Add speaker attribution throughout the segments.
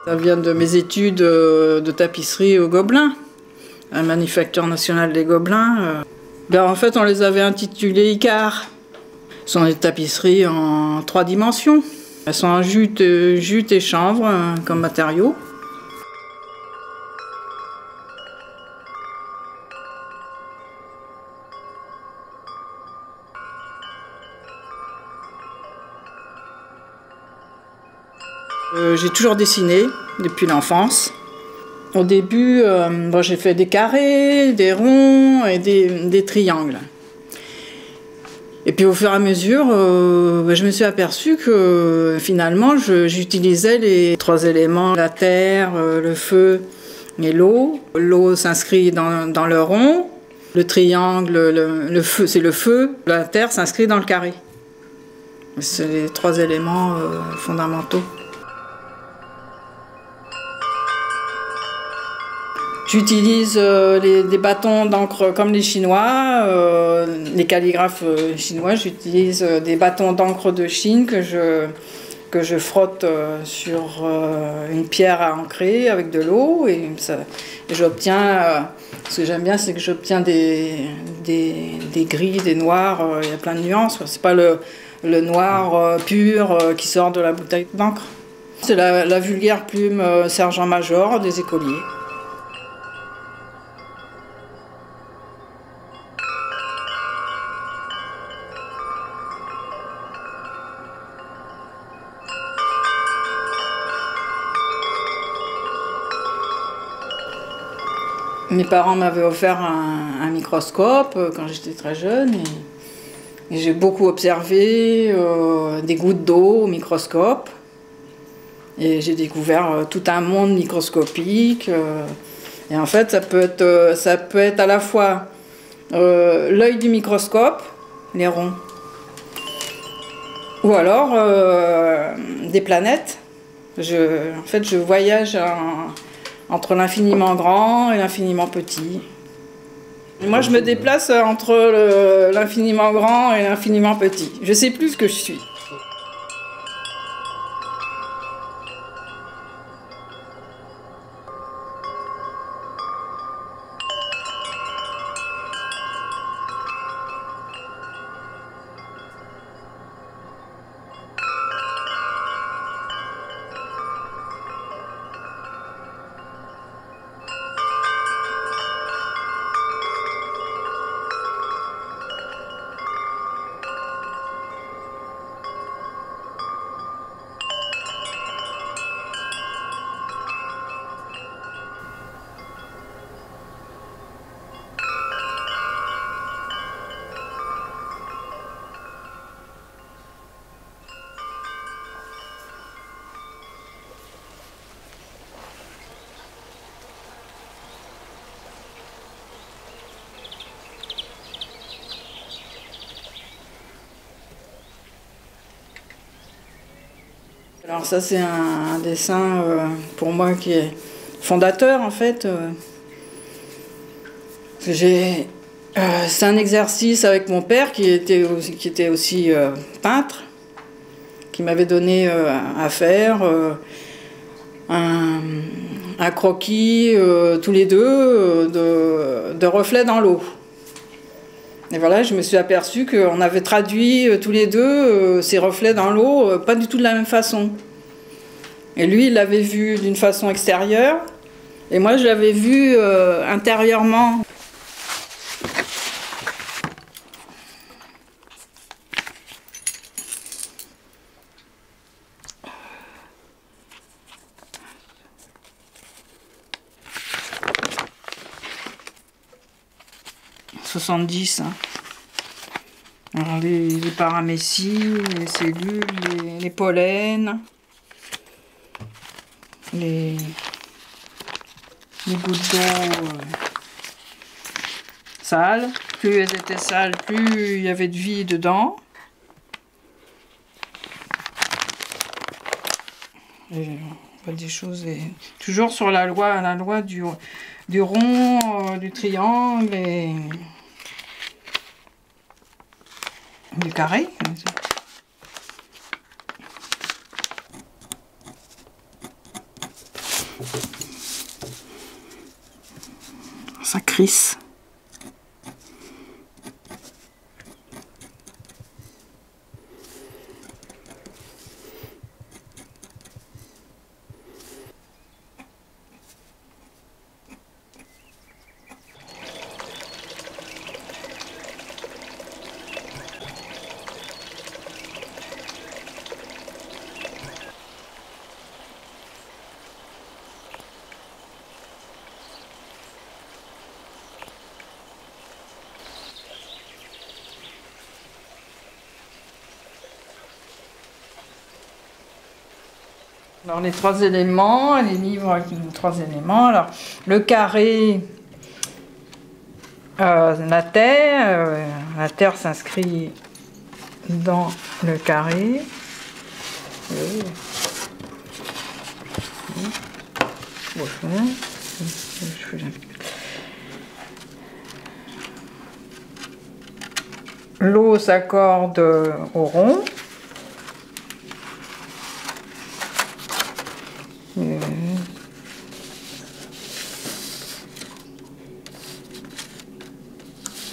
Speaker 1: Ça vient de mes études de tapisserie au Gobelin, la Manufacture nationale des Gobelins. En fait, on les avait intitulées Icare. Ce sont des tapisseries en 3 dimensions. Elles sont en jute et chanvre comme matériaux. J'ai toujours dessiné depuis l'enfance. Au début, j'ai fait des carrés, des ronds et des triangles. Et puis au fur et à mesure, je me suis aperçue que finalement j'utilisais les 3 éléments, la terre, le feu et l'eau. L'eau s'inscrit dans le rond, le triangle, le feu, c'est le feu, la terre s'inscrit dans le carré. C'est les 3 éléments fondamentaux. J'utilise des bâtons d'encre comme les Chinois, les calligraphes chinois. J'utilise des bâtons d'encre de Chine que je frotte sur une pierre à ancrer avec de l'eau. Et j'obtiens, ce que j'aime bien, c'est que j'obtiens des gris, des noirs, il y a plein de nuances. C'est pas le noir pur qui sort de la bouteille d'encre. C'est la vulgaire plume sergent-major des écoliers. Mes parents m'avaient offert un microscope quand j'étais très jeune et j'ai beaucoup observé des gouttes d'eau au microscope et j'ai découvert tout un monde microscopique et en fait ça peut être à la fois l'œil du microscope, les ronds, ou alors des planètes. En fait je voyage entre l'infiniment grand et l'infiniment petit. Moi, je me déplace entre l'infiniment grand et l'infiniment petit. Je ne sais plus ce que je suis. Alors ça c'est un dessin pour moi qui est fondateur en fait. C'est un exercice avec mon père qui était aussi peintre, qui m'avait donné à faire un croquis tous les deux de reflets dans l'eau. Et voilà, je me suis aperçue qu'on avait traduit tous les deux ces reflets dans l'eau, pas du tout de la même façon. Et lui, il l'avait vu d'une façon extérieure, et moi, je l'avais vu intérieurement. « 70, hein. Alors les paramécies, les cellules, les pollens, les gouttes d'eau sales. Plus elles étaient sales, plus il y avait de vie dedans. Et on voit des choses, toujours sur la loi du rond, du triangle et du carré. ça crisse. Alors les trois éléments, les livres qui ont trois éléments. Alors le carré, la terre s'inscrit dans le carré. L'eau s'accorde au rond.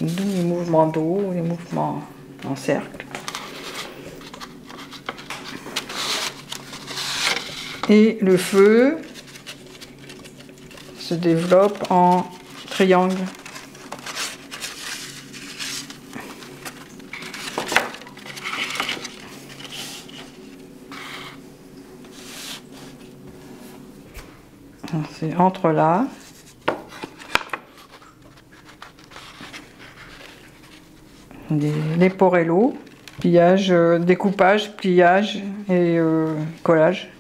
Speaker 1: D'où les mouvements d'eau, les mouvements en cercle. Et le feu se développe en triangle. C'est entre là. Les porello, pliage, découpage, pliage et collage.